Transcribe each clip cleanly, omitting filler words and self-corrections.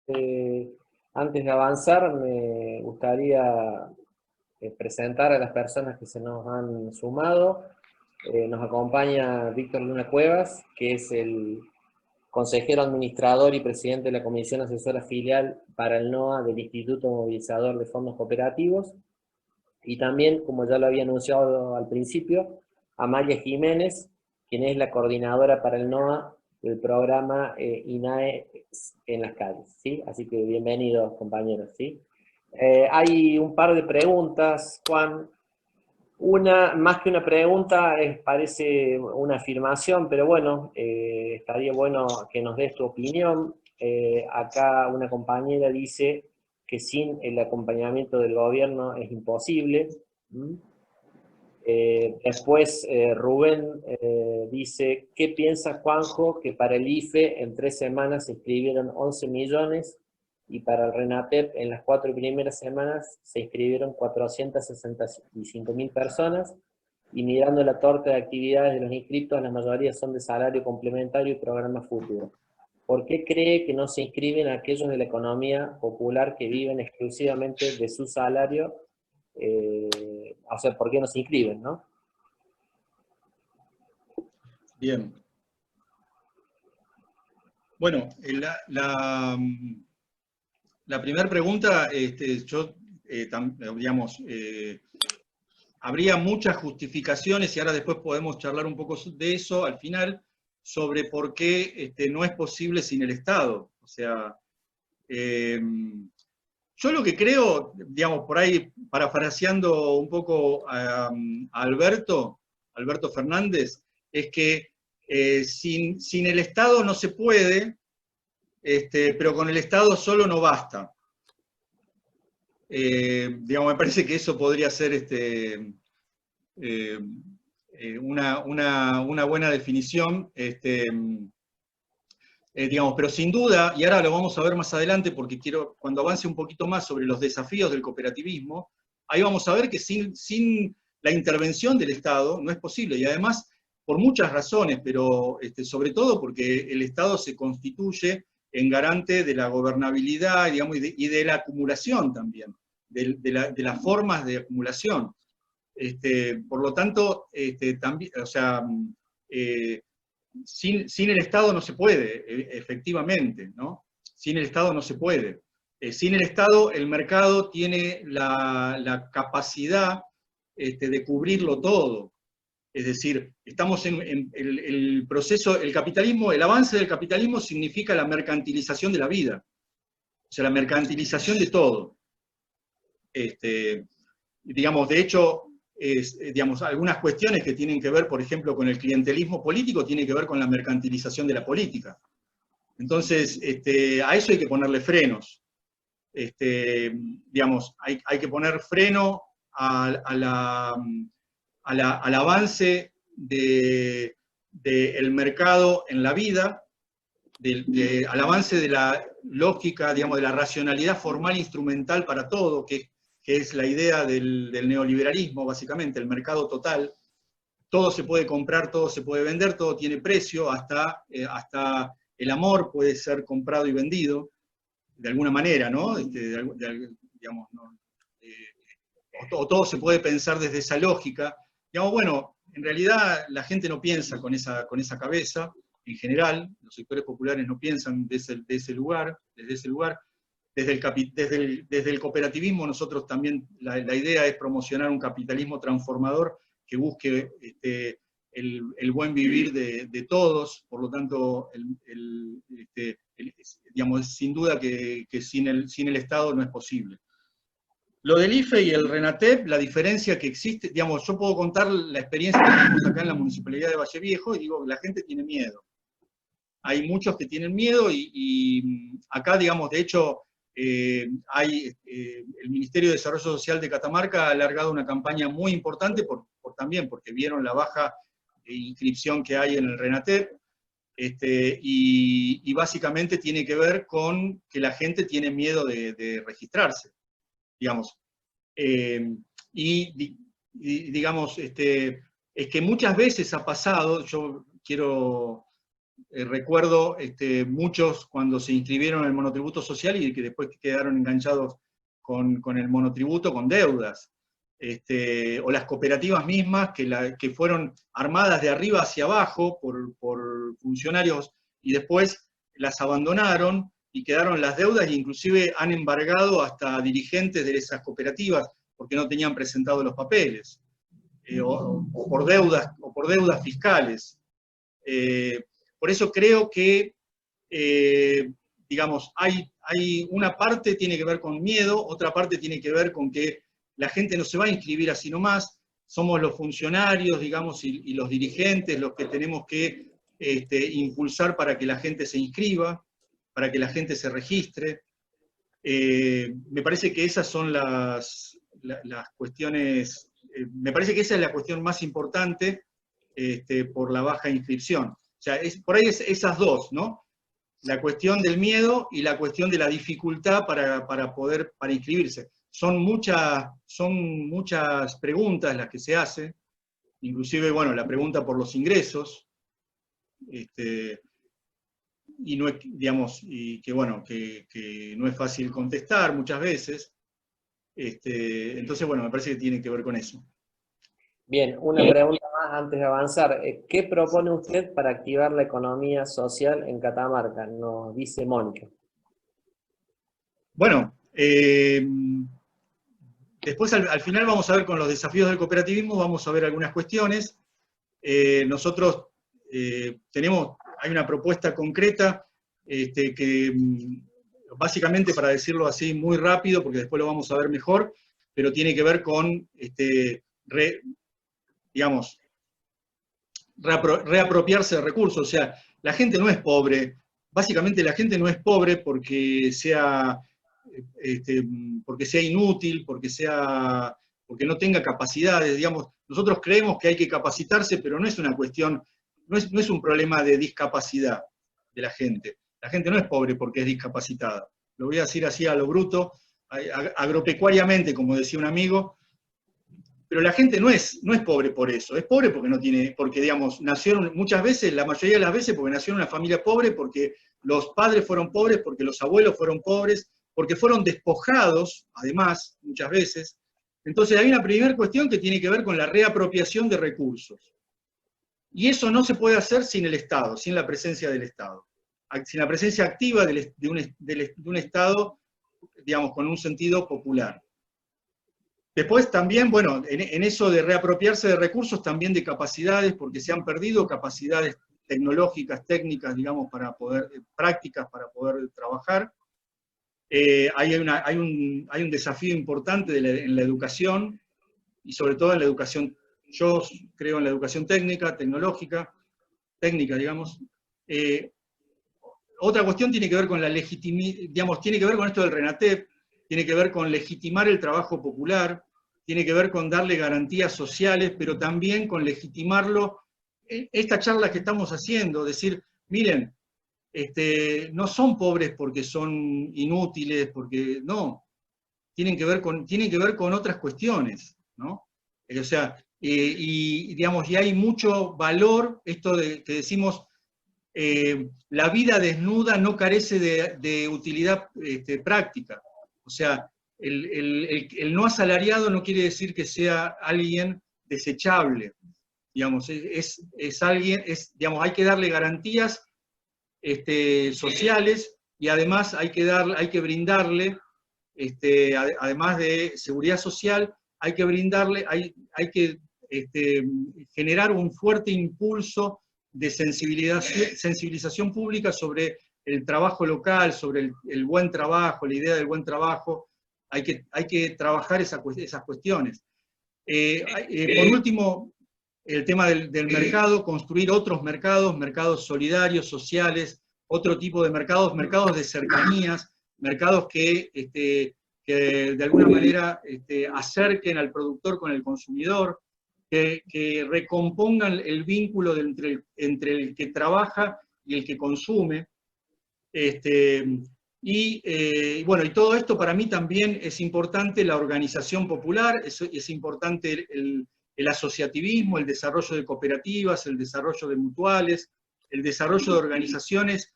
Eh, Antes de avanzar, me gustaría presentar a las personas que se nos han sumado. Nos acompaña Víctor Luna Cuevas, que es el consejero administrador y presidente de la Comisión Asesora Filial para el NOA del Instituto Movilizador de Fondos Cooperativos. Y también, como ya lo había anunciado al principio, Amalia Jiménez, quien es la coordinadora para el NOA del programa INAE en las calles, ¿sí? Así que bienvenidos, compañeros, ¿sí? Hay un par de preguntas, Juan. Una, más que una pregunta, parece una afirmación, pero bueno, estaría bueno que nos des tu opinión. Acá una compañera dice que sin el acompañamiento del gobierno es imposible. ¿Mm? Después Rubén dice, ¿qué piensa Juanjo que para el IFE en 3 semanas se inscribieron 11 millones y para el RENATEP en las 4 primeras semanas se inscribieron 465.000 personas y mirando la torta de actividades de los inscritos, la mayoría son de salario complementario y programa futuro? ¿Por qué cree que no se inscriben aquellos de la economía popular que viven exclusivamente de su salario? O sea, ¿por qué no se inscriben, no? Bien. Bueno, la primera pregunta, digamos, habría muchas justificaciones, y ahora después podemos charlar un poco de eso al final, sobre por qué no es posible sin el Estado. O sea, yo lo que creo, digamos, por ahí, parafraseando un poco a Alberto Fernández, es que sin el Estado no se puede, pero con el Estado solo no basta. Digamos, me parece que eso podría ser una buena definición. Digamos, pero sin duda, y ahora lo vamos a ver más adelante porque quiero, cuando avance un poquito más sobre los desafíos del cooperativismo, ahí vamos a ver que sin la intervención del Estado no es posible, y además por muchas razones, pero sobre todo porque el Estado se constituye en garante de la gobernabilidad, digamos, y de la acumulación también, de las formas de acumulación. Por lo tanto, también, o sea, sin el Estado no se puede, efectivamente, ¿no? Sin el Estado no se puede. Sin el Estado, el mercado tiene la capacidad de cubrirlo todo. Es decir, estamos en el proceso, el capitalismo, el avance del capitalismo significa la mercantilización de la vida, o sea, la mercantilización de todo. Digamos, de hecho, digamos, algunas cuestiones que tienen que ver, por ejemplo, con el clientelismo político, tienen que ver con la mercantilización de la política. Entonces, a eso hay que ponerle frenos. Digamos, hay que poner freno al avance del mercado en la vida, al avance de la lógica, digamos, de la racionalidad formal instrumental para todo, que es la idea del neoliberalismo, básicamente, el mercado total. Todo se puede comprar, todo se puede vender, todo tiene precio, hasta el amor puede ser comprado y vendido, de alguna manera, ¿no? Digamos, ¿no? O todo se puede pensar desde esa lógica. Digamos, bueno, en realidad la gente no piensa con esa cabeza, en general, los sectores populares no piensan desde ese lugar. Desde el cooperativismo nosotros también, la idea es promocionar un capitalismo transformador que busque el buen vivir de todos, por lo tanto, digamos, sin duda que sin el Estado no es posible. Lo del IFE y el RENATEP, la diferencia que existe, digamos, yo puedo contar la experiencia que tenemos acá en la Municipalidad de Valle Viejo y digo, la gente tiene miedo. Hay muchos que tienen miedo y acá, digamos, de hecho, el Ministerio de Desarrollo Social de Catamarca ha alargado una campaña muy importante también porque vieron la baja inscripción que hay en el RENATEP, y básicamente tiene que ver con que la gente tiene miedo de registrarse, digamos. Digamos, es que muchas veces ha pasado, yo quiero recuerdo muchos cuando se inscribieron en el monotributo social y que después quedaron enganchados con el monotributo, con deudas. O las cooperativas mismas que fueron armadas de arriba hacia abajo por funcionarios y después las abandonaron y quedaron las deudas, e inclusive han embargado hasta dirigentes de esas cooperativas porque no tenían presentado los papeles, o por deudas fiscales. Por eso creo que, digamos, hay una parte tiene que ver con miedo, otra parte tiene que ver con que la gente no se va a inscribir así nomás, somos los funcionarios, digamos, y los dirigentes los que tenemos que impulsar para que la gente se inscriba, para que la gente se registre. Me parece que esas son las cuestiones, me parece que esa es la cuestión más importante por la baja inscripción. O sea, por ahí esas dos, ¿no? La cuestión del miedo y la cuestión de la dificultad para inscribirse. Son muchas preguntas las que se hacen, inclusive, bueno, la pregunta por los ingresos, y no es, digamos, y que bueno, que no es fácil contestar muchas veces. Entonces, bueno, me parece que tiene que ver con eso. Bien, una pregunta más antes de avanzar. ¿Qué propone usted para activar la economía social en Catamarca? Nos dice Mónica. Bueno, después al final vamos a ver con los desafíos del cooperativismo, vamos a ver algunas cuestiones. Nosotros hay una propuesta concreta que básicamente, para decirlo así muy rápido, porque después lo vamos a ver mejor, pero tiene que ver con, digamos, reapropiarse de recursos. O sea, la gente no es pobre, básicamente la gente no es pobre porque sea inútil, porque no tenga capacidades, digamos. Nosotros creemos que hay que capacitarse, pero no es una cuestión, no es un problema de discapacidad de la gente. La gente no es pobre porque es discapacitada. Lo voy a decir así a lo bruto, agropecuariamente, como decía un amigo, pero la gente no es pobre por eso, es pobre porque no tiene, porque digamos, nacieron muchas veces, la mayoría de las veces, porque nacieron en una familia pobre, porque los padres fueron pobres, porque los abuelos fueron pobres, porque fueron despojados, además, muchas veces. Entonces hay una primera cuestión que tiene que ver con la reapropiación de recursos. Y eso no se puede hacer sin el Estado, sin la presencia del Estado. Sin la presencia activa de un Estado, digamos, con un sentido popular. Después también, bueno, en eso de reapropiarse de recursos, también de capacidades, porque se han perdido capacidades tecnológicas, técnicas, digamos, prácticas para poder trabajar. Hay un desafío importante en la educación, y sobre todo en la educación, yo creo en la educación técnica, digamos. Otra cuestión tiene que ver con tiene que ver con esto del RENATEP, tiene que ver con legitimar el trabajo popular, tiene que ver con darle garantías sociales, pero también con legitimarlo. Esta charla que estamos haciendo, decir, miren, no son pobres porque son inútiles, porque no, tienen que ver con otras cuestiones, ¿no? O sea, digamos, y hay mucho valor, esto de que decimos, la vida desnuda no carece de utilidad práctica. O sea, el no asalariado no quiere decir que sea alguien desechable. Digamos, es alguien, digamos, hay que darle garantías sociales, y además hay que brindarle, además de seguridad social, hay que brindarle, hay que generar un fuerte impulso de sensibilización pública sobre el trabajo local, sobre el buen trabajo, la idea del buen trabajo. Hay que trabajar esas cuestiones. Por último, el tema del mercado, construir otros mercados solidarios, sociales, otro tipo de mercados de cercanías, mercados que de alguna manera acerquen al productor con el consumidor, que recompongan el vínculo entre el que trabaja y el que consume. Bueno, y todo esto para mí también es importante, la organización popular, es importante el asociativismo, el desarrollo de cooperativas, el desarrollo de mutuales, el desarrollo de organizaciones,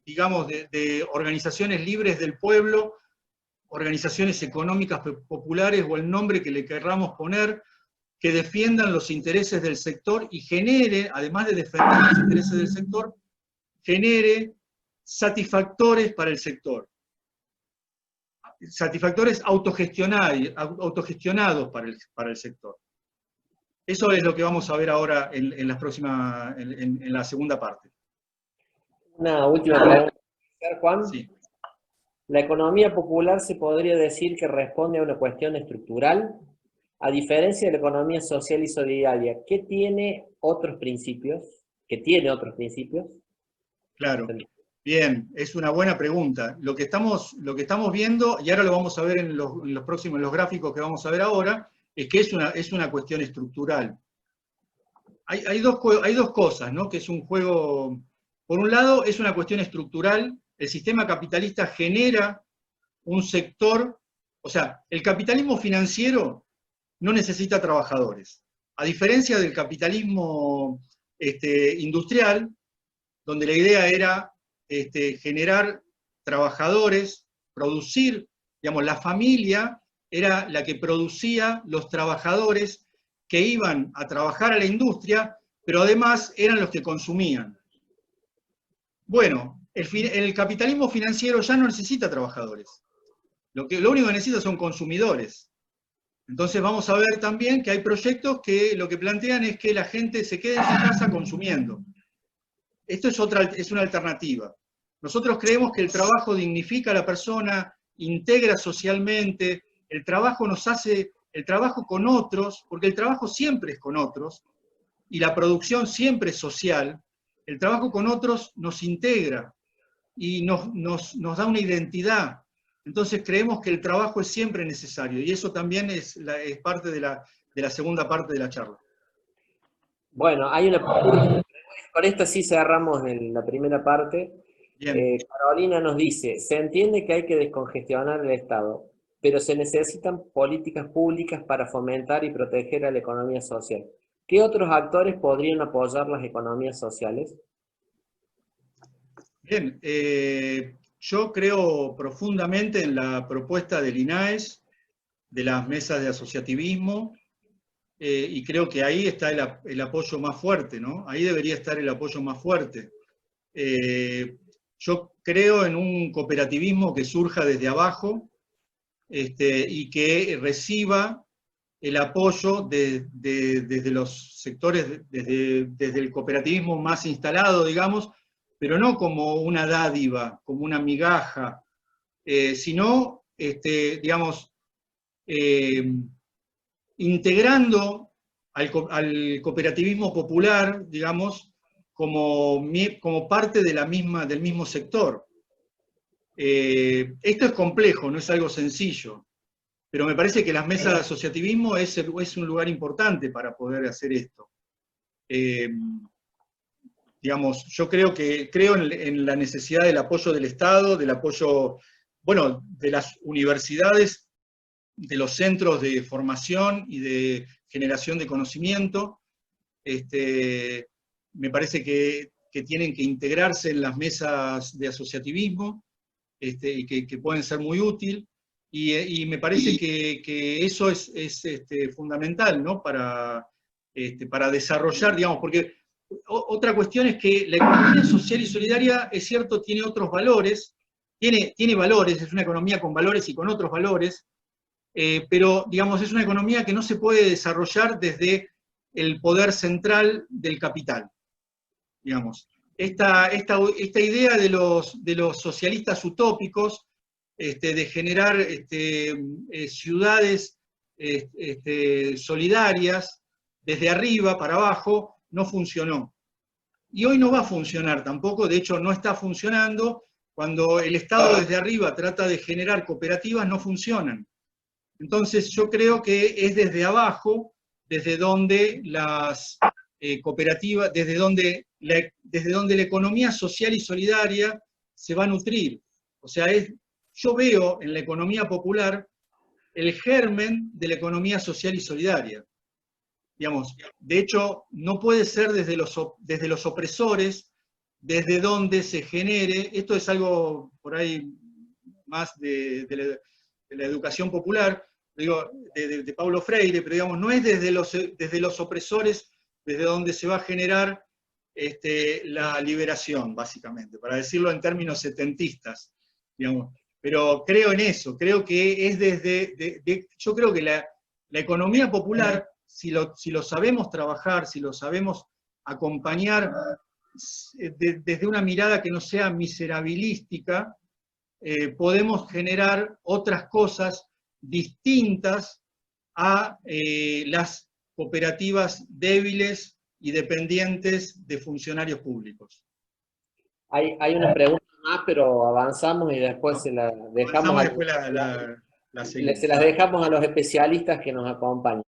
digamos, de organizaciones libres del pueblo, organizaciones económicas populares o el nombre que le querramos poner, que defiendan los intereses del sector y genere, además de defender los intereses del sector, genere satisfactores para el sector. Satisfactores autogestionados para el sector. Eso es lo que vamos a ver ahora en la segunda parte. Una última pregunta, Juan. Sí. ¿La economía popular se podría decir que responde a una cuestión estructural? A diferencia de la economía social y solidaria, ¿qué tiene otros principios? ¿Qué tiene otros principios? Claro. Bien, es una buena pregunta. Lo que estamos viendo, y ahora lo vamos a ver en los gráficos que vamos a ver ahora, es que es una cuestión estructural. Hay dos cosas, ¿no? Que es un juego. Por un lado, es una cuestión estructural. El sistema capitalista genera un sector, o sea, el capitalismo financiero no necesita trabajadores. A diferencia del capitalismo industrial, donde la idea era generar trabajadores, producir, digamos, la familia era la que producía los trabajadores que iban a trabajar a la industria, pero además eran los que consumían. Bueno, el capitalismo financiero ya no necesita trabajadores. Lo único que necesita son consumidores. Entonces vamos a ver también que hay proyectos que lo que plantean es que la gente se quede en su casa consumiendo. Esto es una alternativa. Nosotros creemos que el trabajo dignifica a la persona, integra socialmente, el trabajo con otros, porque el trabajo siempre es con otros, y la producción siempre es social. El trabajo con otros nos integra y nos da una identidad. Entonces creemos que el trabajo es siempre necesario, y eso también es parte de la segunda parte de la charla. Bueno, con esto sí cerramos la primera parte. Carolina nos dice, se entiende que hay que descongestionar el Estado, pero se necesitan políticas públicas para fomentar y proteger a la economía social. ¿Qué otros actores podrían apoyar las economías sociales? Bien, yo creo profundamente en la propuesta del INAES, de las mesas de asociativismo, y creo que ahí está el apoyo más fuerte, ¿no? Ahí debería estar el apoyo más fuerte. Yo creo en un cooperativismo que surja desde abajo y que reciba el apoyo desde los sectores, desde el cooperativismo más instalado, digamos, pero no como una dádiva, como una migaja, sino, digamos, integrando al cooperativismo popular, digamos, como parte del mismo sector. Esto es complejo, no es algo sencillo, pero me parece que las mesas de asociativismo es un lugar importante para poder hacer esto. Digamos, yo creo en la necesidad del apoyo del Estado, del apoyo, bueno, de las universidades, de los centros de formación y de generación de conocimiento. Me parece que tienen que integrarse en las mesas de asociativismo y que pueden ser muy útil. Y me parece que eso es fundamental, ¿no? Para desarrollar, digamos, porque otra cuestión es que la economía social y solidaria, es cierto, tiene otros valores, tiene valores, es una economía con valores y con otros valores, pero, digamos, es una economía que no se puede desarrollar desde el poder central del capital, digamos. Esta idea de los socialistas utópicos, de generar ciudades solidarias desde arriba para abajo, no funcionó. Y hoy no va a funcionar tampoco, de hecho no está funcionando. Cuando el Estado desde arriba trata de generar cooperativas, no funcionan. Entonces yo creo que es desde abajo, desde donde las cooperativas, desde donde la economía social y solidaria se va a nutrir. O sea, yo veo en la economía popular el germen de la economía social y solidaria. digamos, de hecho, no puede ser desde los opresores, desde donde se genere, esto es algo por ahí más de la educación popular, digo, de Paulo Freire, pero digamos, no es desde los opresores desde donde se va a generar la liberación, básicamente, para decirlo en términos setentistas, digamos. Pero creo en eso, creo que es yo creo que la economía popular, si lo sabemos trabajar, si lo sabemos acompañar desde una mirada que no sea miserabilística, podemos generar otras cosas distintas a las cooperativas débiles y dependientes de funcionarios públicos. Hay una pregunta más, pero avanzamos y después se la dejamos Avanzamos y después la seguimos. se las dejamos a los especialistas que nos acompañan.